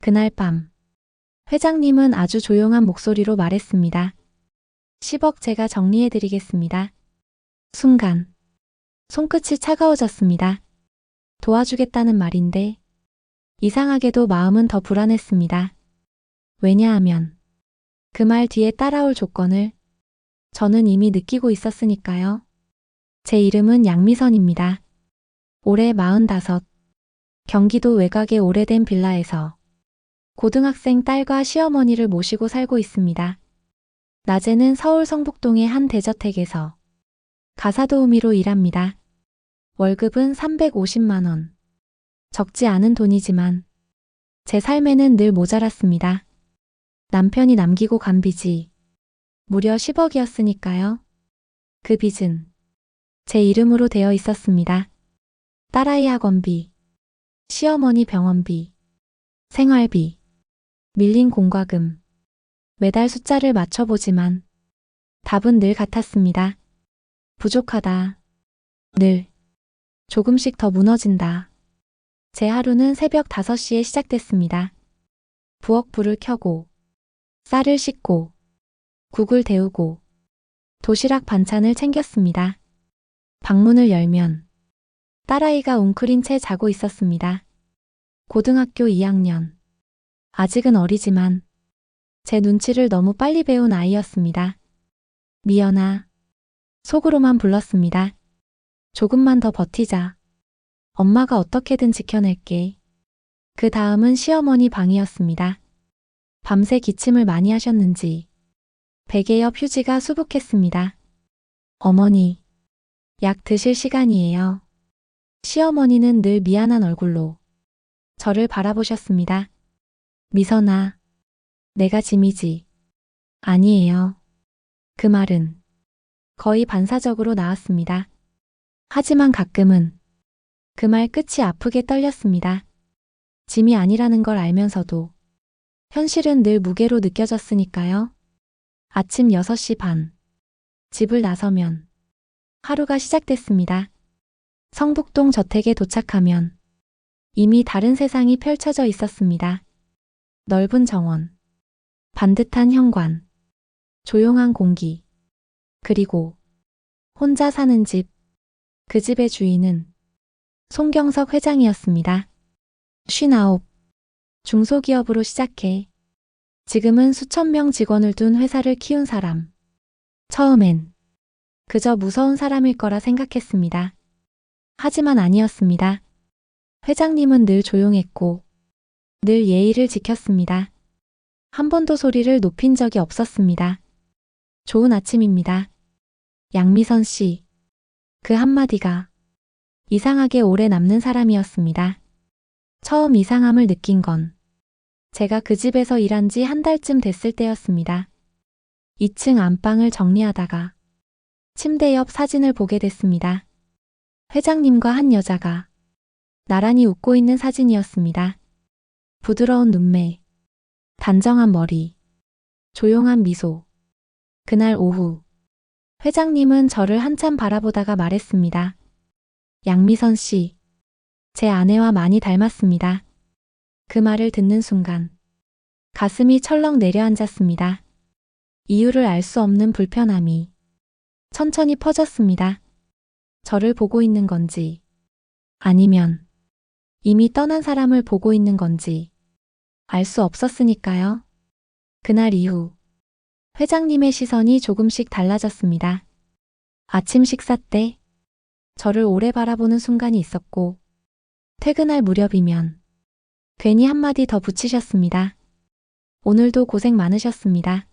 그날 밤, 회장님은 아주 조용한 목소리로 말했습니다. 10억 제가 정리해드리겠습니다. 순간, 손끝이 차가워졌습니다. 도와주겠다는 말인데, 이상하게도 마음은 더 불안했습니다. 왜냐하면, 그 말 뒤에 따라올 조건을 저는 이미 느끼고 있었으니까요. 제 이름은 양미선입니다. 올해 45, 경기도 외곽의 오래된 빌라에서 고등학생 딸과 시어머니를 모시고 살고 있습니다. 낮에는 서울 성북동의 한 대저택에서 가사도우미로 일합니다. 월급은 350만 원. 적지 않은 돈이지만 제 삶에는 늘 모자랐습니다. 남편이 남기고 간 빚이 무려 10억이었으니까요. 그 빚은 제 이름으로 되어 있었습니다. 딸아이 학원비, 시어머니 병원비, 생활비, 밀린 공과금. 매달 숫자를 맞춰보지만 답은 늘 같았습니다. 부족하다. 늘. 조금씩 더 무너진다. 제 하루는 새벽 5시에 시작됐습니다. 부엌 불을 켜고, 쌀을 씻고, 국을 데우고, 도시락 반찬을 챙겼습니다. 방문을 열면 딸아이가 웅크린 채 자고 있었습니다. 고등학교 2학년. 아직은 어리지만 제 눈치를 너무 빨리 배운 아이였습니다. 미연아. 속으로만 불렀습니다. 조금만 더 버티자. 엄마가 어떻게든 지켜낼게. 그 다음은 시어머니 방이었습니다. 밤새 기침을 많이 하셨는지 베개 옆 휴지가 수북했습니다. 어머니, 약 드실 시간이에요. 시어머니는 늘 미안한 얼굴로 저를 바라보셨습니다. 미선아, 내가 짐이지. 아니에요. 그 말은 거의 반사적으로 나왔습니다. 하지만 가끔은 그 말 끝이 아프게 떨렸습니다. 짐이 아니라는 걸 알면서도 현실은 늘 무게로 느껴졌으니까요. 아침 6시 반. 집을 나서면 하루가 시작됐습니다. 성북동 저택에 도착하면 이미 다른 세상이 펼쳐져 있었습니다. 넓은 정원, 반듯한 현관, 조용한 공기, 그리고 혼자 사는 집. 그 집의 주인은 송경석 회장이었습니다. 59. 중소기업으로 시작해 지금은 수천 명 직원을 둔 회사를 키운 사람. 처음엔 그저 무서운 사람일 거라 생각했습니다. 하지만 아니었습니다. 회장님은 늘 조용했고 늘 예의를 지켰습니다. 한 번도 소리를 높인 적이 없었습니다. 좋은 아침입니다. 양미선 씨. 그 한마디가 이상하게 오래 남는 사람이었습니다. 처음 이상함을 느낀 건 제가 그 집에서 일한 지 한 달쯤 됐을 때였습니다. 2층 안방을 정리하다가 침대 옆 사진을 보게 됐습니다. 회장님과 한 여자가 나란히 웃고 있는 사진이었습니다. 부드러운 눈매, 단정한 머리, 조용한 미소. 그날 오후, 회장님은 저를 한참 바라보다가 말했습니다. 양미선 씨, 제 아내와 많이 닮았습니다. 그 말을 듣는 순간 가슴이 철렁 내려앉았습니다. 이유를 알 수 없는 불편함이 천천히 퍼졌습니다. 저를 보고 있는 건지, 아니면 이미 떠난 사람을 보고 있는 건지 알 수 없었으니까요. 그날 이후 회장님의 시선이 조금씩 달라졌습니다. 아침 식사 때 저를 오래 바라보는 순간이 있었고, 퇴근할 무렵이면 괜히 한마디 더 붙이셨습니다. 오늘도 고생 많으셨습니다.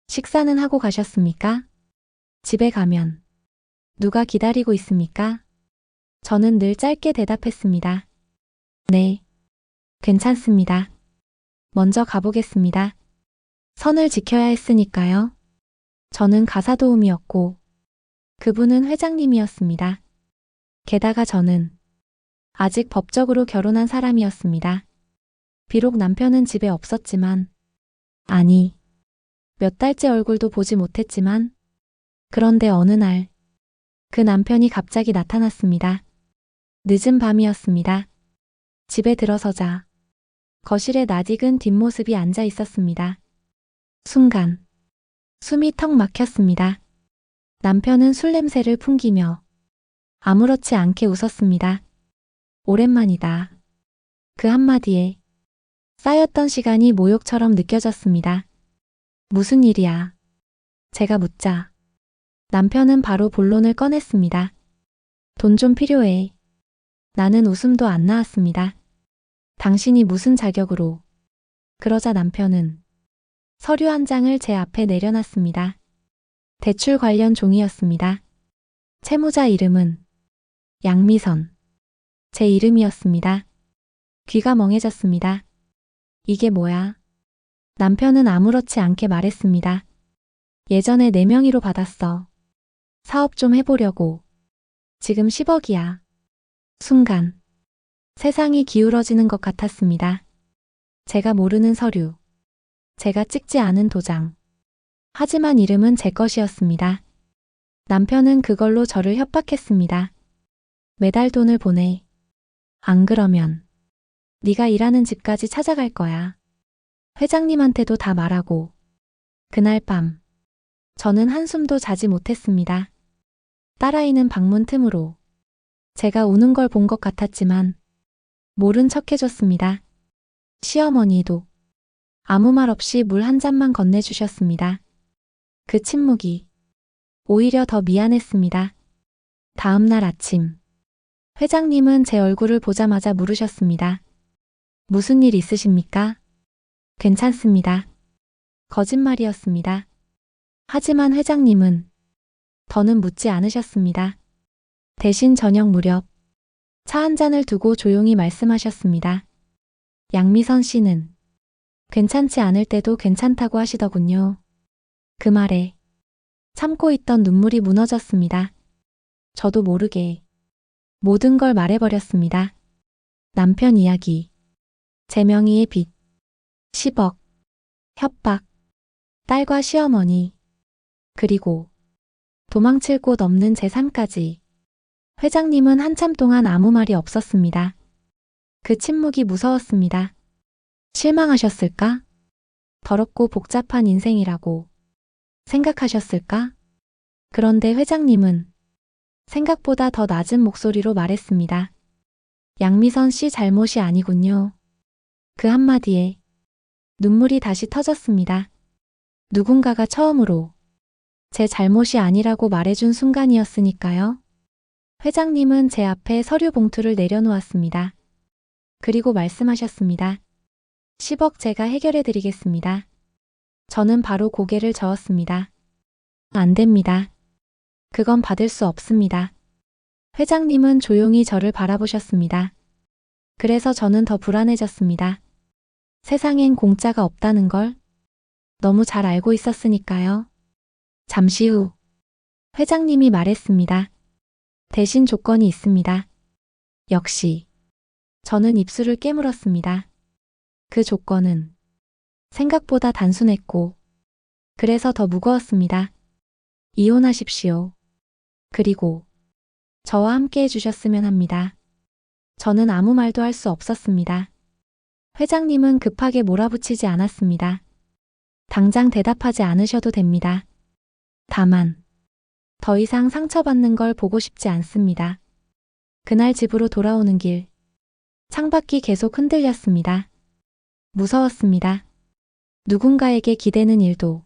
식사는 하고 가셨습니까? 집에 가면 누가 기다리고 있습니까? 저는 늘 짧게 대답했습니다. 네, 괜찮습니다. 먼저 가보겠습니다. 선을 지켜야 했으니까요. 저는 가사도우미였고 그분은 회장님이었습니다. 게다가 저는 아직 법적으로 결혼한 사람이었습니다. 비록 남편은 집에 없었지만, 아니, 몇 달째 얼굴도 보지 못했지만, 그런데 어느 날 그 남편이 갑자기 나타났습니다. 늦은 밤이었습니다. 집에 들어서자 거실에 낯익은 뒷모습이 앉아 있었습니다. 순간 숨이 턱 막혔습니다. 남편은 술 냄새를 풍기며 아무렇지 않게 웃었습니다. 오랜만이다. 그 한마디에 쌓였던 시간이 모욕처럼 느껴졌습니다. 무슨 일이야? 제가 묻자 남편은 바로 본론을 꺼냈습니다. 돈 좀 필요해. 나는 웃음도 안 나왔습니다. 당신이 무슨 자격으로? 그러자 남편은 서류 한 장을 제 앞에 내려놨습니다. 대출 관련 종이였습니다. 채무자 이름은 양미선. 제 이름이었습니다. 귀가 멍해졌습니다. 이게 뭐야? 남편은 아무렇지 않게 말했습니다. 예전에 내 명의로 받았어. 사업 좀 해보려고. 지금 10억이야. 순간 세상이 기울어지는 것 같았습니다. 제가 모르는 서류. 제가 찍지 않은 도장. 하지만 이름은 제 것이었습니다. 남편은 그걸로 저를 협박했습니다. 매달 돈을 보내. 안 그러면 네가 일하는 집까지 찾아갈 거야. 회장님한테도 다 말하고. 그날 밤 저는 한숨도 자지 못했습니다. 딸아이는 방문 틈으로 제가 우는 걸 본 것 같았지만 모른 척 해줬습니다. 시어머니도 아무 말 없이 물 한 잔만 건네주셨습니다. 그 침묵이 오히려 더 미안했습니다. 다음 날 아침 회장님은 제 얼굴을 보자마자 물으셨습니다. 무슨 일 있으십니까? 괜찮습니다. 거짓말이었습니다. 하지만 회장님은 더는 묻지 않으셨습니다. 대신 저녁 무렵 차 한 잔을 두고 조용히 말씀하셨습니다. 양미선 씨는 괜찮지 않을 때도 괜찮다고 하시더군요. 그 말에 참고 있던 눈물이 무너졌습니다. 저도 모르게 모든 걸 말해버렸습니다. 남편 이야기, 제 명의의 빚, 10억, 협박, 딸과 시어머니, 그리고 도망칠 곳 없는 제 삶까지. 회장님은 한참 동안 아무 말이 없었습니다. 그 침묵이 무서웠습니다. 실망하셨을까? 더럽고 복잡한 인생이라고 생각하셨을까? 그런데 회장님은 생각보다 더 낮은 목소리로 말했습니다. 양미선 씨 잘못이 아니군요. 그 한마디에 눈물이 다시 터졌습니다. 누군가가 처음으로 제 잘못이 아니라고 말해준 순간이었으니까요. 회장님은 제 앞에 서류 봉투를 내려놓았습니다. 그리고 말씀하셨습니다. 10억 제가 해결해 드리겠습니다. 저는 바로 고개를 저었습니다. 안 됩니다. 그건 받을 수 없습니다. 회장님은 조용히 저를 바라보셨습니다. 그래서 저는 더 불안해졌습니다. 세상엔 공짜가 없다는 걸 너무 잘 알고 있었으니까요. 잠시 후 회장님이 말했습니다. 대신 조건이 있습니다. 역시 저는 입술을 깨물었습니다. 그 조건은 생각보다 단순했고 그래서 더 무거웠습니다. 이혼하십시오. 그리고 저와 함께 해주셨으면 합니다. 저는 아무 말도 할 수 없었습니다. 회장님은 급하게 몰아붙이지 않았습니다. 당장 대답하지 않으셔도 됩니다. 다만 더 이상 상처받는 걸 보고 싶지 않습니다. 그날 집으로 돌아오는 길 창밖이 계속 흔들렸습니다. 무서웠습니다. 누군가에게 기대는 일도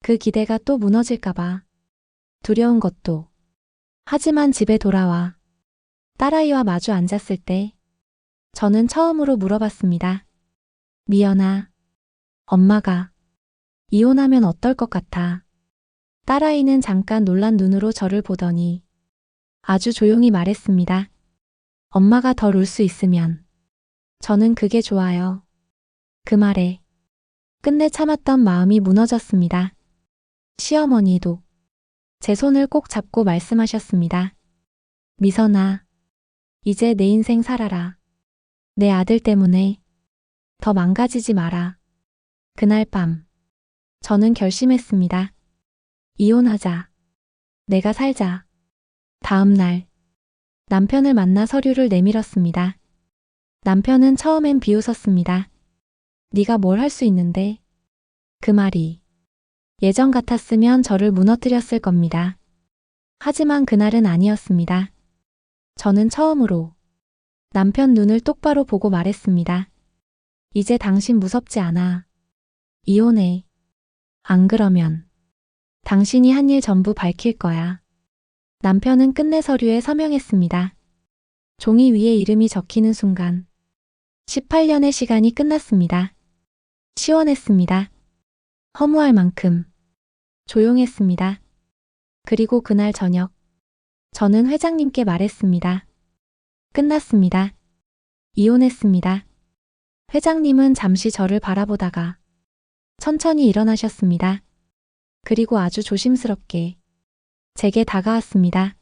그 기대가 또 무너질까봐 두려운 것도. 하지만 집에 돌아와 딸아이와 마주 앉았을 때 저는 처음으로 물어봤습니다. 미연아, 엄마가 이혼하면 어떨 것 같아? 딸아이는 잠깐 놀란 눈으로 저를 보더니 아주 조용히 말했습니다. 엄마가 덜 울 수 있으면 저는 그게 좋아요. 그 말에 끝내 참았던 마음이 무너졌습니다. 시어머니도 제 손을 꼭 잡고 말씀하셨습니다. 미선아, 이제 내 인생 살아라. 내 아들 때문에 더 망가지지 마라. 그날 밤 저는 결심했습니다. 이혼하자. 내가 살자. 다음 날 남편을 만나 서류를 내밀었습니다. 남편은 처음엔 비웃었습니다. 네가 뭘 할 수 있는데? 그 말이 예전 같았으면 저를 무너뜨렸을 겁니다. 하지만 그날은 아니었습니다. 저는 처음으로 남편 눈을 똑바로 보고 말했습니다. 이제 당신 무섭지 않아. 이혼해. 안 그러면 당신이 한 일 전부 밝힐 거야. 남편은 끝내 서류에 서명했습니다. 종이 위에 이름이 적히는 순간 18년의 시간이 끝났습니다. 시원했습니다. 허무할 만큼 조용했습니다. 그리고 그날 저녁 저는 회장님께 말했습니다. 끝났습니다. 이혼했습니다. 회장님은 잠시 저를 바라보다가 천천히 일어나셨습니다. 그리고 아주 조심스럽게 제게 다가왔습니다.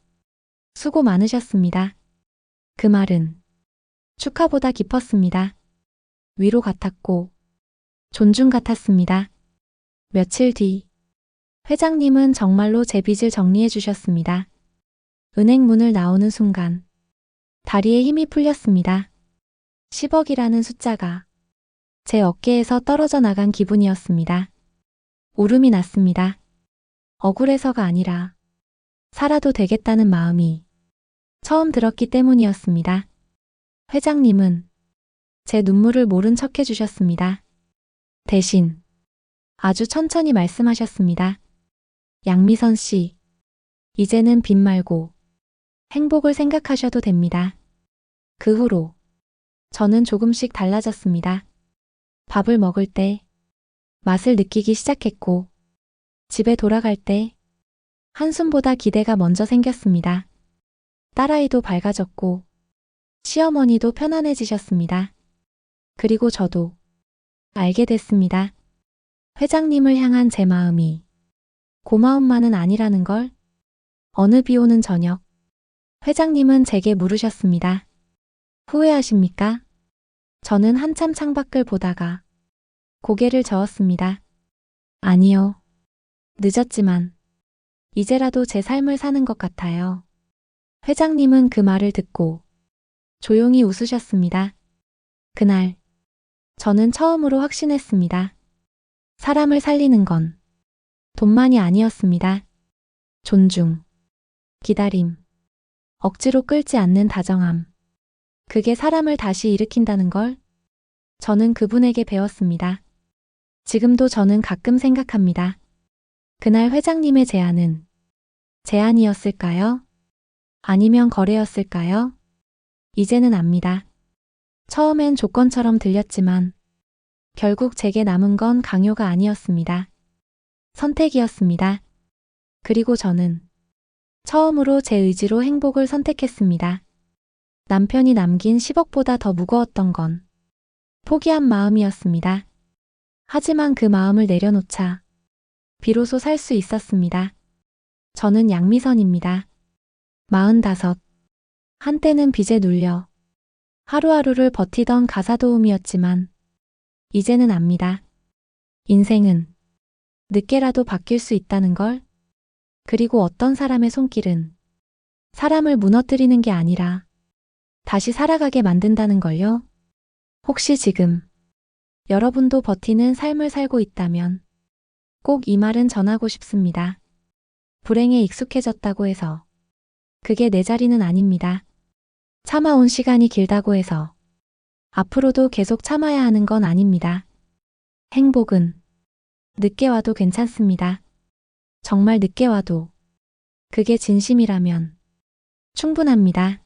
수고 많으셨습니다. 그 말은 축하보다 깊었습니다. 위로 같았고 존중 같았습니다. 며칠 뒤 회장님은 정말로 제 빚을 정리해 주셨습니다. 은행 문을 나오는 순간 다리에 힘이 풀렸습니다. 10억이라는 숫자가 제 어깨에서 떨어져 나간 기분이었습니다. 울음이 났습니다. 억울해서가 아니라 살아도 되겠다는 마음이 처음 들었기 때문이었습니다. 회장님은 제 눈물을 모른 척 해주셨습니다. 대신 아주 천천히 말씀하셨습니다. 양미선 씨, 이제는 빚 말고 행복을 생각하셔도 됩니다. 그 후로 저는 조금씩 달라졌습니다. 밥을 먹을 때 맛을 느끼기 시작했고 집에 돌아갈 때 한숨보다 기대가 먼저 생겼습니다. 딸아이도 밝아졌고 시어머니도 편안해지셨습니다. 그리고 저도 알게 됐습니다. 회장님을 향한 제 마음이 고마움만은 아니라는 걸. 어느 비 오는 저녁 회장님은 제게 물으셨습니다. 후회하십니까? 저는 한참 창밖을 보다가 고개를 저었습니다. 아니요. 늦었지만 이제라도 제 삶을 사는 것 같아요. 회장님은 그 말을 듣고 조용히 웃으셨습니다. 그날 저는 처음으로 확신했습니다. 사람을 살리는 건 돈만이 아니었습니다. 존중, 기다림, 억지로 끌지 않는 다정함. 그게 사람을 다시 일으킨다는 걸 저는 그분에게 배웠습니다. 지금도 저는 가끔 생각합니다. 그날 회장님의 제안은 제안이었을까요? 아니면 거래였을까요? 이제는 압니다. 처음엔 조건처럼 들렸지만 결국 제게 남은 건 강요가 아니었습니다. 선택이었습니다. 그리고 저는 처음으로 제 의지로 행복을 선택했습니다. 남편이 남긴 10억보다 더 무거웠던 건 포기한 마음이었습니다. 하지만 그 마음을 내려놓자 비로소 살 수 있었습니다. 저는 양미선입니다. 45. 한때는 빚에 눌려 하루하루를 버티던 가사도우미였지만 이제는 압니다. 인생은 늦게라도 바뀔 수 있다는 걸. 그리고 어떤 사람의 손길은 사람을 무너뜨리는 게 아니라 다시 살아가게 만든다는 걸요. 혹시 지금 여러분도 버티는 삶을 살고 있다면 꼭 이 말은 전하고 싶습니다. 불행에 익숙해졌다고 해서 그게 내 자리는 아닙니다. 참아온 시간이 길다고 해서 앞으로도 계속 참아야 하는 건 아닙니다. 행복은 늦게 와도 괜찮습니다. 정말 늦게 와도 그게 진심이라면 충분합니다.